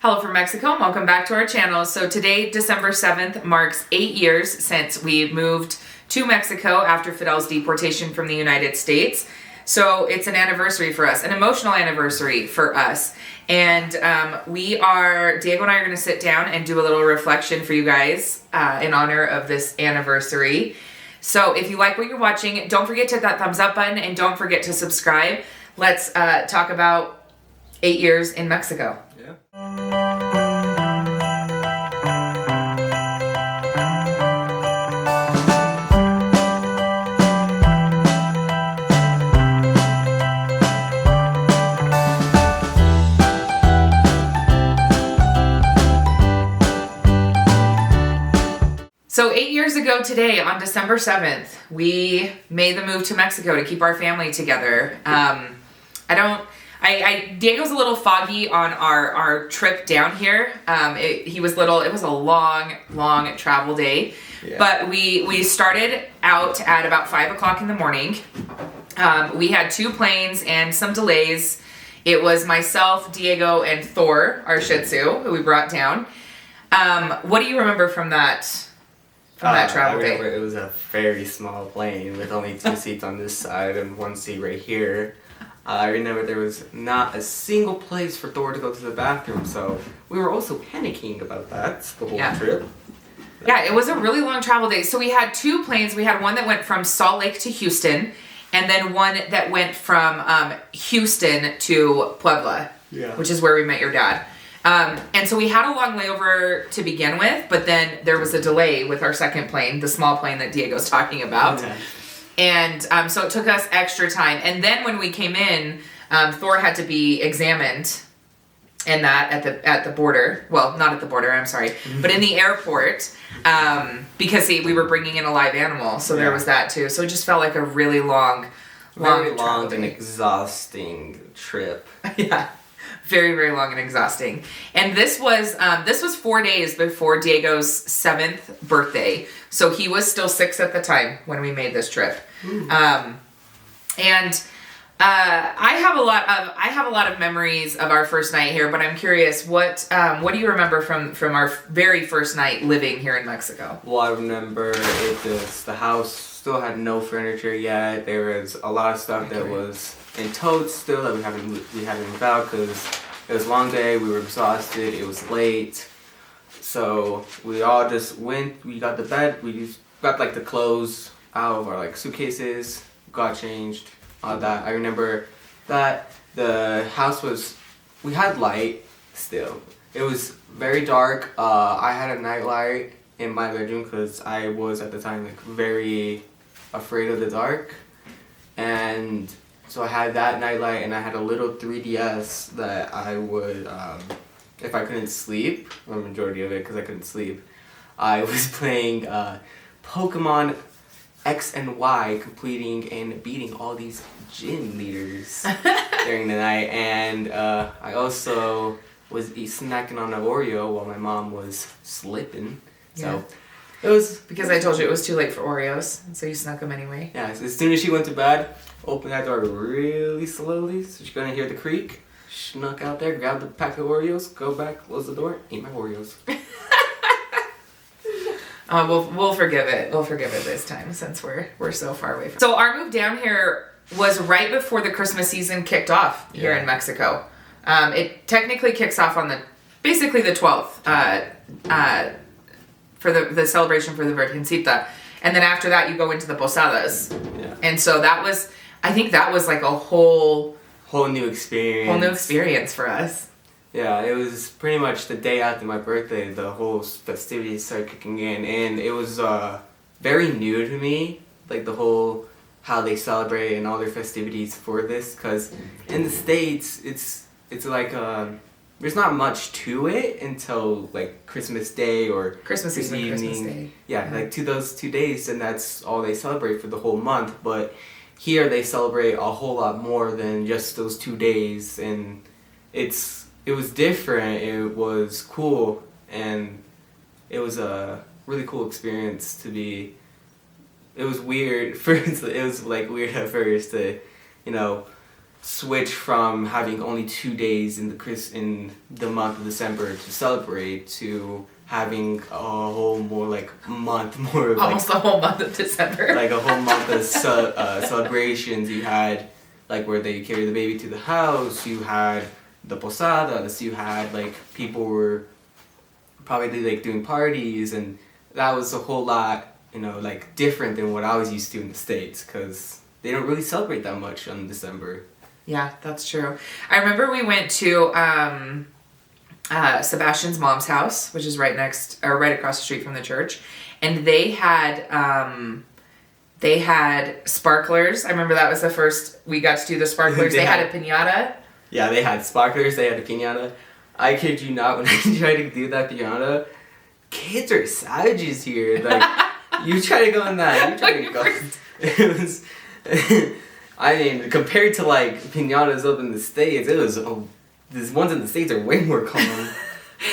Hello from Mexico and welcome back to our channel. So today, December 7th, marks 8 years since we moved to Mexico after Fidel's deportation from the United States. So it's an anniversary for us, an emotional anniversary for us. And Diego and I are gonna sit down and do a little reflection for you guys in honor of this anniversary. So if you like what you're watching, don't forget to hit that thumbs up button and don't forget to subscribe. Let's talk about 8 years in Mexico. So 8 years ago today, on December 7th, we made the move to Mexico to keep our family together. Diego's a little foggy on our trip down here. It was a long travel day. Yeah. But we started out at about 5 o'clock in the morning. We had 2 planes and some delays. It was myself, Diego, and Thor, our Shih Tzu, who we brought down. What do you remember from that? Travel day? It was a very small plane with only 2 seats on this side and 1 seat right here. I remember there was not a single place for Thor to go to the bathroom, so we were also panicking about that the whole trip. Yeah, it was a really long travel day. So we had 2 planes. We had one that went from Salt Lake to Houston, and then one that went from Houston to Puebla, which is where we met your dad. And so we had a long layover to begin with, but then there was a delay with our second plane, the small plane that Diego's talking about. Okay. And so it took us extra time. And then when we came in, Thor had to be examined and that at the border. Well, not at the border, I'm sorry, but in the airport, because we were bringing in a live animal. So there was that too. So it just felt like a really long and exhausting trip. Yeah. Very, very long and exhausting. And this was 4 days before Diego's 7th birthday. So he was still 6 at the time when we made this trip. I have a lot of memories of our first night here, but I'm curious, what do you remember from our very first night living here in Mexico? Well, I remember the house still had no furniture yet. There was a lot of stuff that was in totes still that we haven't moved out because it was a long day. We were exhausted. It was late, so we all just went. We got the bed. We just got the clothes out of our suitcases. Got changed. All that. I remember that the house we had light still. It was very dark. I had a nightlight in my bedroom because I was at the time very afraid of the dark, and so I had that nightlight, and I had a little 3DS that I would, if I couldn't sleep, or the majority of it because I couldn't sleep, I was playing Pokemon X and Y, completing and beating all these gym leaders during the night, and I also was snacking on an Oreo while my mom was sleeping. So it was because I told you it was too late for Oreos, so you snuck them anyway. Yeah, so as soon as she went to bed, opened that door really slowly, so she's gonna hear the creak. Snuck out there, grabbed the pack of Oreos, go back, close the door, eat my Oreos. We'll forgive it. We'll forgive it this time since we're so far away from. So our move down here was right before the Christmas season kicked off here in Mexico. It technically kicks off on basically the 12th. For the celebration for the Virgencita. And then after that, you go into the Posadas. Yeah. And so I think that was like a whole new experience. Whole new experience for us. Yeah, it was pretty much the day after my birthday, the whole festivities started kicking in. And it was very new to me, the whole how they celebrate and all their festivities for this. Because in the States, it's like there's not much to it until Christmas Day or Christmas Eve and Christmas Day. Yeah, to those 2 days, and that's all they celebrate for the whole month. But here they celebrate a whole lot more than just those 2 days, and it was different. It was cool, and it was a really cool experience to be. It was weird first. It was weird at first to, switch from having only 2 days in the month of December to celebrate to having a whole month more of almost a whole month of December. Like a whole month of celebrations. You had like where they carry the baby to the house, you had the posadas, you had like people were probably like doing parties, and that was a whole lot, you know, like different than what I was used to in the States, because they don't really celebrate that much on December. Yeah, that's true. I remember we went to Sebastian's mom's house, which is right across the street from the church, and they had sparklers. I remember that was the first we got to do the sparklers. They had a piñata. Yeah, they had sparklers. They had a piñata. I kid you not, when I tried to do that piñata, kids are savages here. Like, you try to go in that, you try to go. It was. I mean, compared to like piñatas up in the States, it was. These ones in the States are way more common.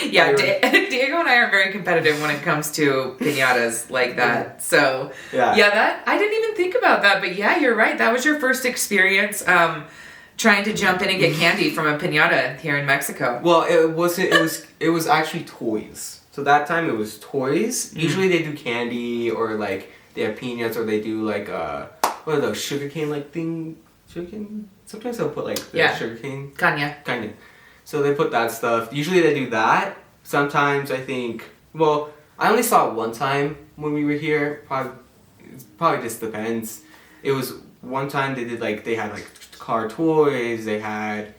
Yeah, Diego and I are very competitive when it comes to piñatas like that. So, yeah, that I didn't even think about that. But yeah, you're right. That was your first experience trying to jump in and get candy from a piñata here in Mexico. Well, it was actually toys. So that time it was toys. Mm-hmm. Usually they do candy or like they have peanuts or they do like what are those sugarcane like thing? Sugarcane? Sometimes they'll put like the sugarcane. Caña. So they put that stuff. Usually they do that. Sometimes I think, well, I only saw it one time when we were here. Probably just depends. It was one time they had like car toys. They had,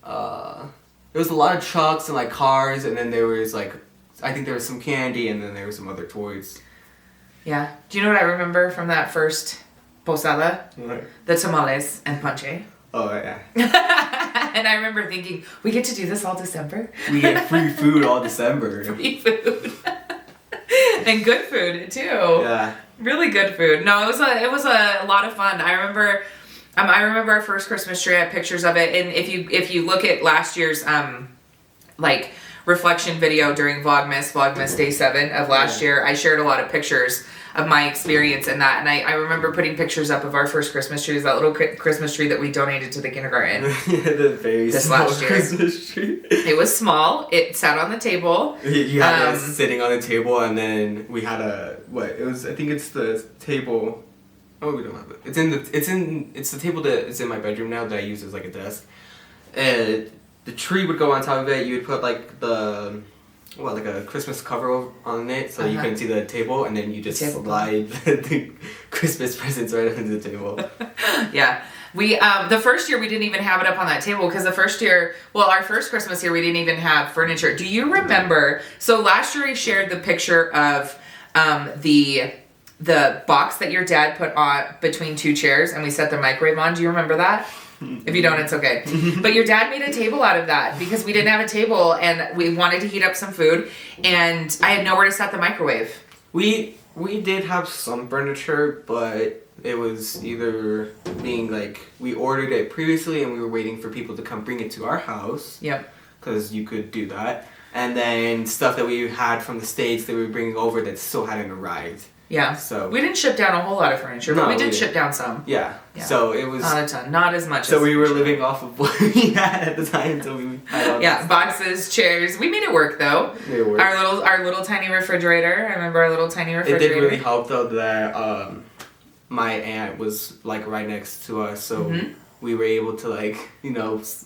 there was a lot of trucks and like cars, and then there was like, I think there was some candy, and then there were some other toys. Yeah. Do you know what I remember from that first posada? What? The tamales and ponche. Oh, yeah. And I remember thinking, we get to do this all December? We get free food all December. Free food. And good food, too. Yeah. Really good food. No, it was a lot of fun. I remember our first Christmas tree. I have pictures of it. And if you look at last year's, like, reflection video during Vlogmas Day 7 of last year, I shared a lot of pictures of my experience in that, and I remember putting pictures up of our first Christmas tree, that little Christmas tree that we donated to the kindergarten. The very this small last year. Christmas tree. It was small. It sat on the table. You had it sitting on the table, and then we had I think it's the table. Oh, we don't have it. It's the table that is in my bedroom now that I use as like a desk. And the tree would go on top of it. You would put like like a Christmas cover on it, so you can see the table, and then you just slide the Christmas presents right under the table. Yeah. We, the first year we didn't even have it up on that table, because the first year, our first Christmas here, we didn't even have furniture. Do you remember, so last year I shared the picture of the box that your dad put on between two chairs, and we set the microwave on. Do you remember that? If you don't, it's okay. But your dad made a table out of that, because we didn't have a table and we wanted to heat up some food, and I had nowhere to set the microwave. We did have some furniture, but it was either being like, we ordered it previously and we were waiting for people to come bring it to our house. Yep. Because you could do that. And then stuff that we had from the States that we were bringing over that still hadn't arrived. Yeah. So we didn't ship down a whole lot of furniture, but we did ship down some. Yeah. So it was not a ton, not as much. So we were living off of what we had at the time, so we had all boxes, chairs. We made it work though. It worked. Our little tiny refrigerator. I remember our little tiny refrigerator. It did really help though that my aunt was like right next to us, so we were able to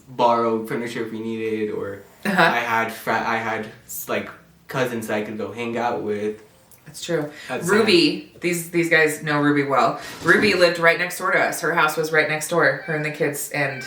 borrow furniture if we needed, or I had like cousins that I could go hang out with. That's true. Ruby, these guys know Ruby well. Ruby lived right next door to us. Her house was right next door. Her and the kids and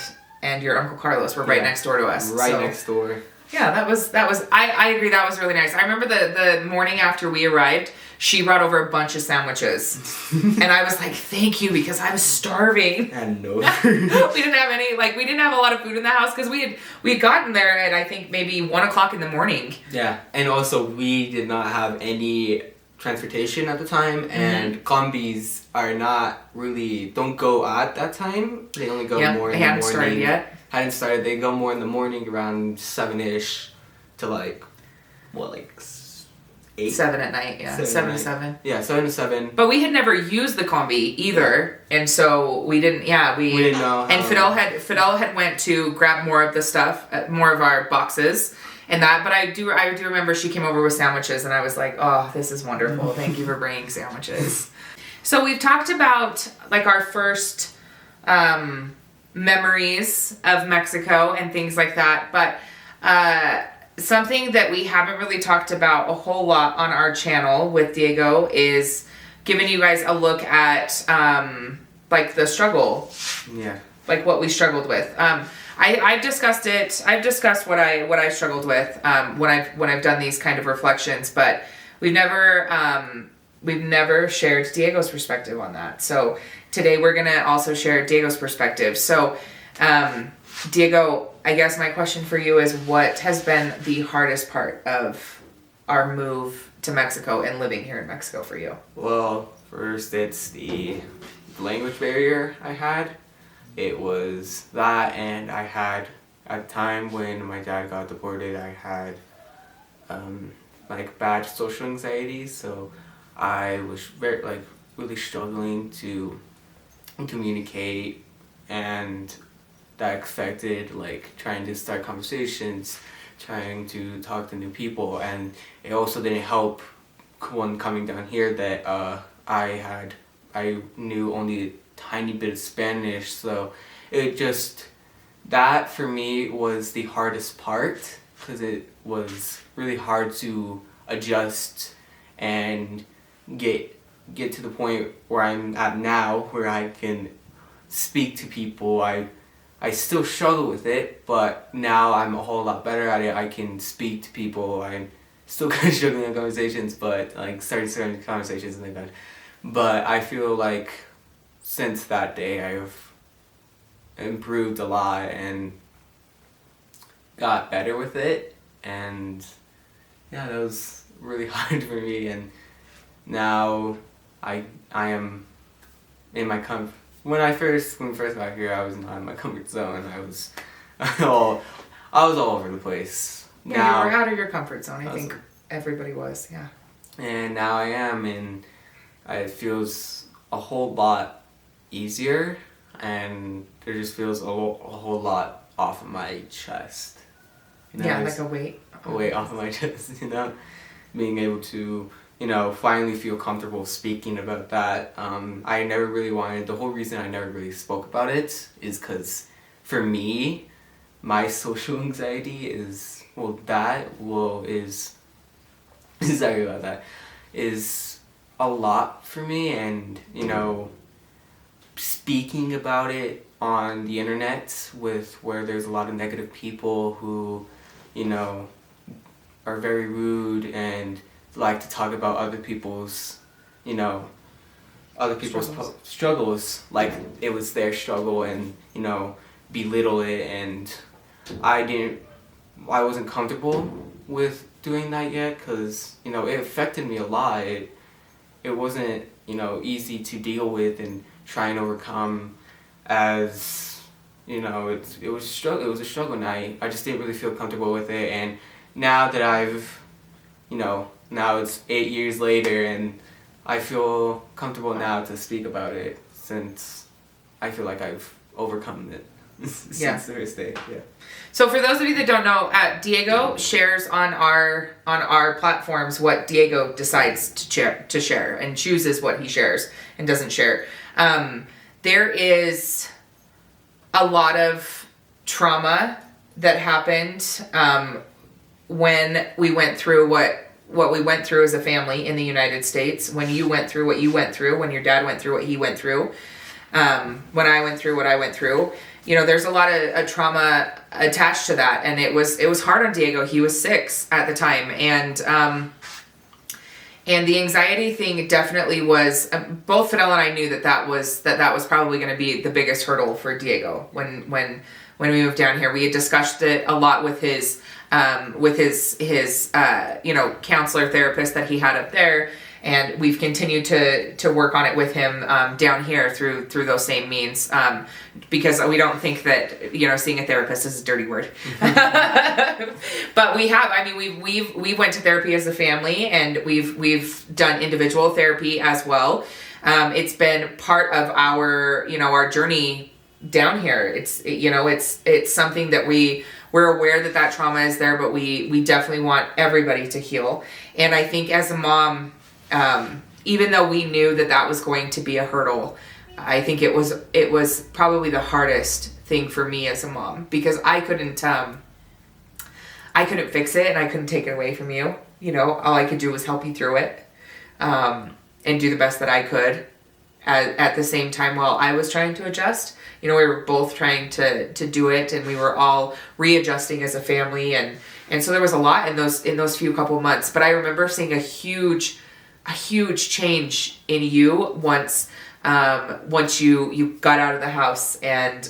your Uncle Carlos were right next door to us. Next door. Yeah, that was. I agree. That was really nice. I remember the morning after we arrived, she brought over a bunch of sandwiches, and I was like, "Thank you," because I was starving. And no, we didn't have any. We didn't have a lot of food in the house because we had gotten there at I think maybe 1:00 in the morning. Yeah, and also we did not have any transportation at the time, and combis don't go at that time. They only go more in the morning. Hadn't started yet. Hadn't started. They go more in the morning around 7-ish to 8 8. 7 at night, yeah. 7 to 7. Yeah, 7 to 7. But we had never used the combi either, and so we didn't. Yeah, we didn't know. And Fidel had went to grab more of the stuff, more of our boxes, and that. But I do remember she came over with sandwiches, and I was like, oh, this is wonderful. Thank you for bringing sandwiches. So we've talked about like our first memories of Mexico and things like that, but something that we haven't really talked about a whole lot on our channel with Diego is giving you guys a look at like the struggle. Yeah. Like what we struggled with. I've discussed it. I've discussed what I struggled with when I've done these kind of reflections, but we've never shared Diego's perspective on that. So today we're gonna also share Diego's perspective. So Diego, I guess my question for you is, what has been the hardest part of our move to Mexico and living here in Mexico for you? Well, first it's the language barrier I had. It was that, and I had, at the time when my dad got deported, I had like bad social anxiety, so I was really struggling to communicate, and that affected like trying to start conversations, trying to talk to new people, and it also didn't help when coming down here that I knew only a tiny bit of Spanish, so that for me was the hardest part, because it was really hard to adjust and get to the point where I'm at now, where I can speak to people. I still struggle with it, but now I'm a whole lot better at it. I can speak to people. I'm still kind of struggling in conversations, but like starting conversations and like that. But I feel like since that day I've improved a lot and got better with it, and yeah, that was really hard for me, and now I am in my comfort. When we first got here, I was not in my comfort zone. I was all over the place. Yeah, now, you were out of your comfort zone. I think everybody was, yeah. And now I am, and it feels a whole lot easier, and it just feels a whole lot off of my chest. Yeah, like a weight. A weight off of my chest, being able to, finally feel comfortable speaking about that. I never really wanted, the whole reason I never really spoke about it is because for me, my social anxiety is sorry about that, is a lot for me, and, speaking about it on the internet where there's a lot of negative people who, are very rude and like to talk about other people's struggles like it was their struggle, and belittle it, and I wasn't comfortable with doing that yet, because it affected me a lot. It wasn't easy to deal with and try and overcome, as it was a struggle, and I just didn't really feel comfortable with it. And now that I've now it's 8 years later, and I feel comfortable now to speak about it, since I feel like I've overcome it since the first day. Yeah. So for those of you that don't know, Diego shares on our platforms what Diego decides to share and chooses what he shares and doesn't share. There is a lot of trauma that happened when we went through what we went through as a family in the United States, when you went through what you went through, when your dad went through what he went through, when I went through what I went through. There's a lot of trauma attached to that, and it was hard on Diego. He was 6 at the time, and the anxiety thing definitely was. Both Fidel and I knew that was probably going to be the biggest hurdle for Diego when we moved down here. We had discussed it a lot with his counselor therapist that he had up there, and we've continued to work on it with him down here through those same means, because we don't think that, you know, seeing a therapist is a dirty word. But we have, I mean, we've went to therapy as a family, and we've done individual therapy as well. It's been part of our, you know, our journey down here. It's something that we're aware that trauma is there, but we definitely want everybody to heal. And I think as a mom, even though we knew that was going to be a hurdle, I think it was probably the hardest thing for me as a mom, because I couldn't fix it, and I couldn't take it away from you. You know, all I could do was help you through it, and do the best that I could at the same time while I was trying to adjust. You know, we were both trying to do it, and we were all readjusting as a family, and so there was a lot in those few couple months. But I remember seeing a huge change in you once you got out of the house and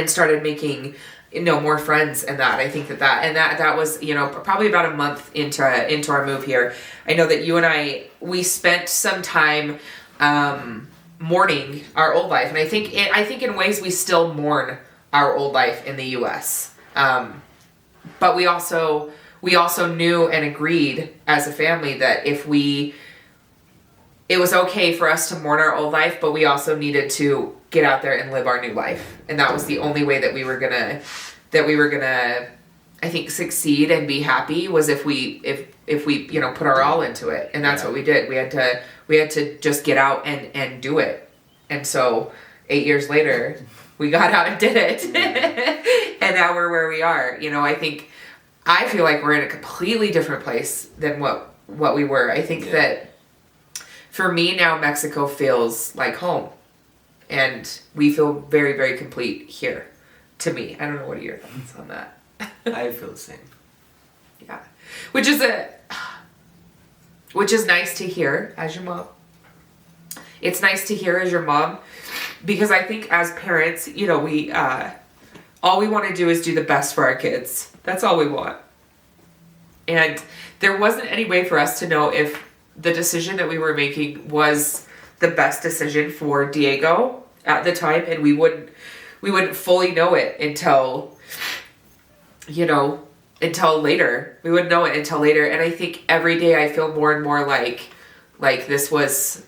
started making, you know, more friends, and that I think that was, you know, probably about a month into our move here. I know that you and we spent some time mourning our old life, and I think in ways we still mourn our old life in the U.S. But we also knew and agreed as a family that it was okay for us to mourn our old life, but we also needed to get out there and live our new life, and that was the only way that we were gonna I think succeed and be happy, was if we you know, put our all into it. And that's what we did. We had to just get out and do it. And so 8 years later, we got out and did it. And now we're where we are. You know, I feel like we're in a completely different place than what we were. I think that for me now, Mexico feels like home, and we feel very, very complete here, to me. I don't know, what are your thoughts on that? I feel the same. Yeah. Which is nice to hear as your mom. It's nice to hear as your mom, because I think as parents, you know, we all we want to do is do the best for our kids. That's all we want. And there wasn't any way for us to know if the decision that we were making was the best decision for Diego at the time, and we wouldn't fully know it until, you know, until later. We wouldn't know it until later. And I think every day I feel more and more like this was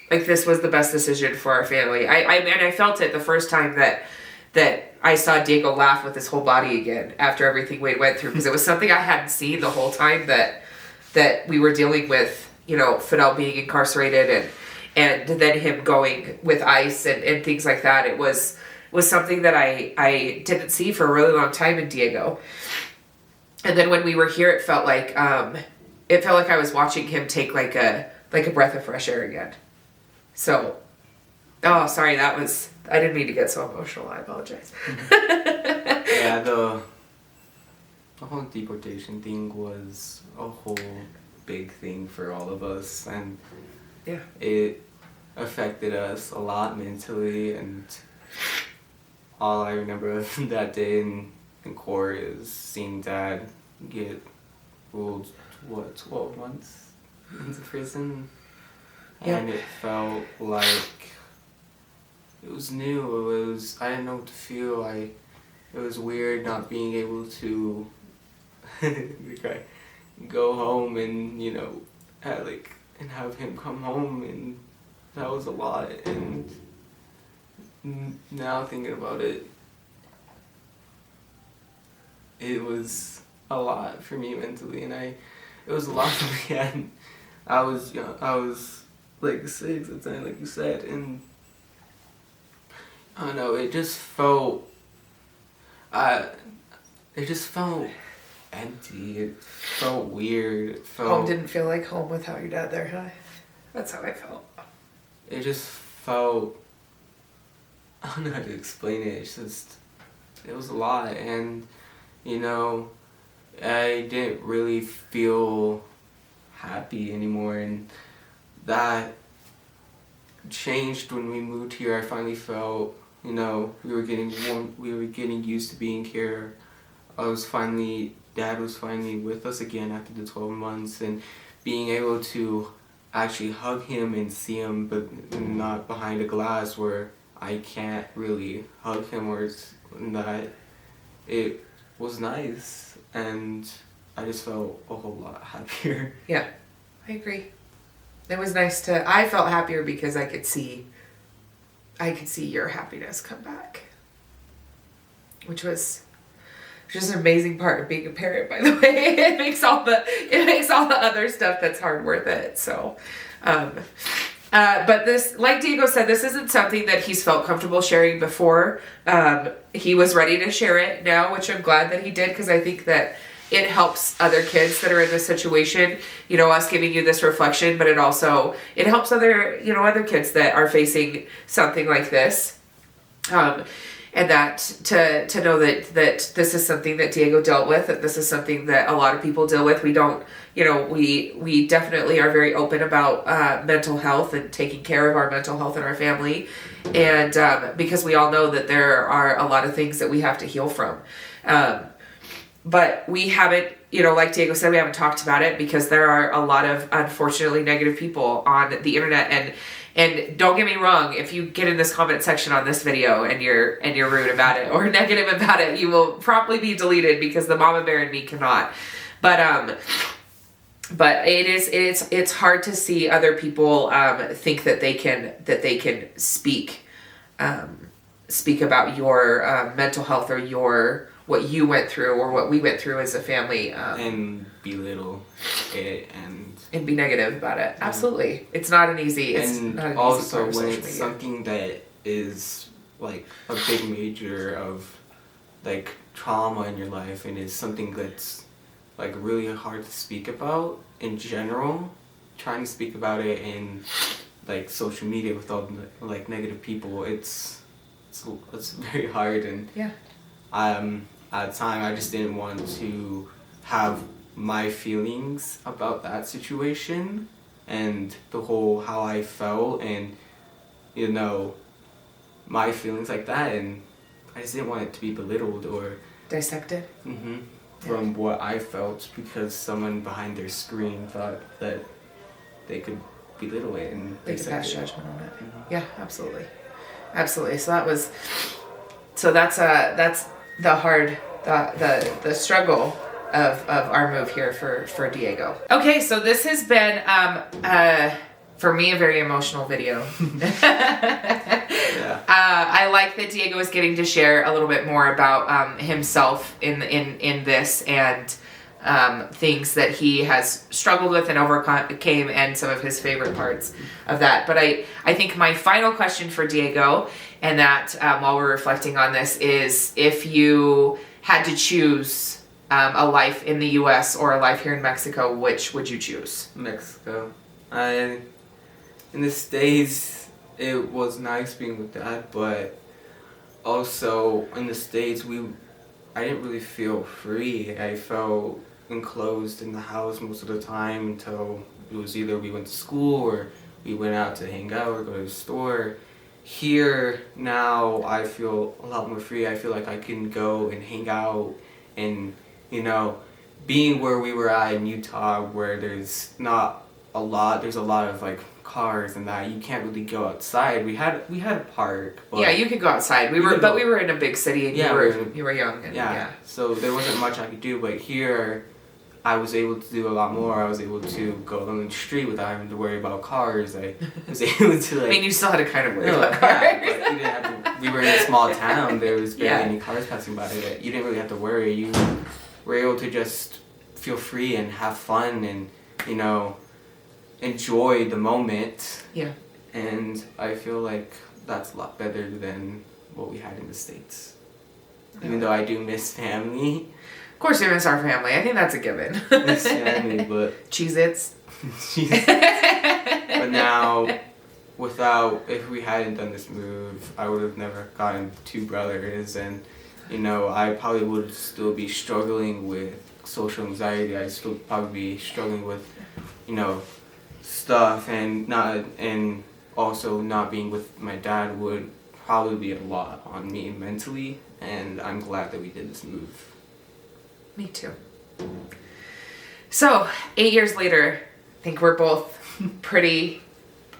the best decision for our family. I felt it the first time that I saw Diego laugh with his whole body again after everything we went through, because it was something I hadn't seen the whole time that we were dealing with, you know, Fidel being incarcerated and then him going with ICE and things like that. It was something that I didn't see for a really long time in Diego. And then when we were here, it felt like I was watching him take like a breath of fresh air again. So, oh, sorry, I didn't mean to get so emotional. I apologize. Yeah, the whole deportation thing was a whole big thing for all of us, and it affected us a lot mentally, and all I remember of that day in court is seeing Dad get ruled, 12 months into prison. And it felt like it was new. I didn't know what to feel. It was weird not being able to go home and, you know, and have him come home, and that was a lot. And now thinking about it, it was a lot for me mentally, and it was a lot for me. And I was young. I was like 6 at the time, like you said, and I don't know, it just felt empty. It felt weird. Home didn't feel like home without your dad there, huh? That's how I felt. It just felt, I don't know how to explain it. It was a lot, and, you know, I didn't really feel happy anymore, and that changed when we moved here. I finally felt, you know, we were getting used to being here. Dad was finally with us again after the 12 months, and being able to actually hug him and see him, but not behind a glass where I can't really hug him or that, it was nice, and I just felt a whole lot happier. Yeah, I agree. It was nice I felt happier because I could see your happiness come back. Which was just an amazing part of being a parent, by the way. It makes all the other stuff that's hard worth it. So, but this, like Diego said, this isn't something that he's felt comfortable sharing before. He was ready to share it now, which I'm glad that he did, because I think that it helps other kids that are in this situation, you know, us giving you this reflection, but it helps other kids that are facing something like this. And that to know that this is something that Diego dealt with, that this is something that a lot of people deal with. We don't, we definitely are very open about mental health and taking care of our mental health in our family. And because we all know that there are a lot of things that we have to heal from. But we haven't, like Diego said, we haven't talked about it because there are a lot of, unfortunately, negative people on the internet. And don't get me wrong, if you get in this comment section on this video and you're rude about it or negative about it, you will probably be deleted because the mama bear in me cannot. But it's hard to see other people think that they can speak about your mental health or what you went through or what we went through as a family, and belittle it and be negative about it. Absolutely, it's not an easy. And also when it's something that is like a big major of like trauma in your life, and it's something that's like really hard to speak about in general. Trying to speak about it in like social media with all like negative people, it's very hard, and at the time I just didn't want to have my feelings about that situation and the whole how I felt and my feelings like that, and I just didn't want it to be belittled or dissected from what I felt because someone behind their screen thought that they could belittle it and they could pass judgment on it. Yeah, absolutely. So that's the hard the struggle of our move here for Diego. Okay, so this has been for me a very emotional video. I like that Diego is getting to share a little bit more about himself in this and things that he has struggled with and overcame and some of his favorite parts of that. But I think my final question for Diego, and that while we're reflecting on this, is if you had to choose a life in the U.S. or a life here in Mexico, which would you choose? Mexico. In the States, it was nice being with Dad, but also in the States, I didn't really feel free. I felt enclosed in the house most of the time until it was either we went to school or we went out to hang out or go to the store. Here now I feel a lot more free. I feel like I can go and hang out and being where we were at in Utah where there's a lot of like cars and that you can't really go outside. We had a park. But yeah, you could go outside. We were in a big city and you were young and so there wasn't much I could do, but here I was able to do a lot more. I was able to go along the street without having to worry about cars. I was able to I mean, you still had to kind of worry about cars. But you didn't have to, we were in a small town. There was barely any cars passing by. You didn't really have to worry. You were able to just feel free and have fun and, enjoy the moment. Yeah. And I feel like that's a lot better than what we had in the States. Even though I do miss family. Of course we miss our family. I think that's a given. Miss family, but... Cheez-Its. But now, if we hadn't done this move, I would have never gotten 2 brothers, and, I probably would still be struggling with social anxiety. I'd still probably be struggling with, stuff, and also not being with my dad would probably be a lot on me mentally, and I'm glad that we did this move. Me too. So, 8 years later, think we're both pretty.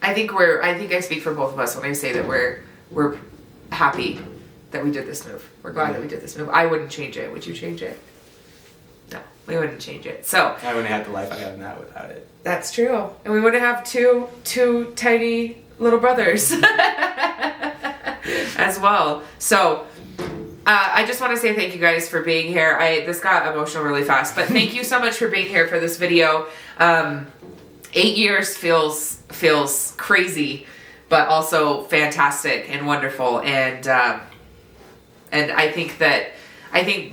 I think I speak for both of us when I say that we're happy that we did this move. We're glad that we did this move. I wouldn't change it. Would you change it? No, we wouldn't change it. So I wouldn't have the life I have now without it. That's true, and we wouldn't have two tiny little brothers as well. So. I just want to say thank you guys for being here. This got emotional really fast, but thank you so much for being here for this video. 8 years feels crazy, but also fantastic and wonderful. And I think that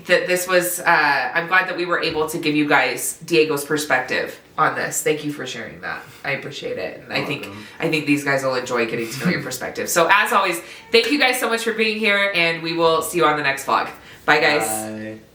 this was. I'm glad that we were able to give you guys Diego's perspective on this. Thank you for sharing that. I appreciate it, and I think these guys will enjoy getting to know your perspective. So as always, thank you guys so much for being here, and we will see you on the next vlog. Bye, guys. Bye.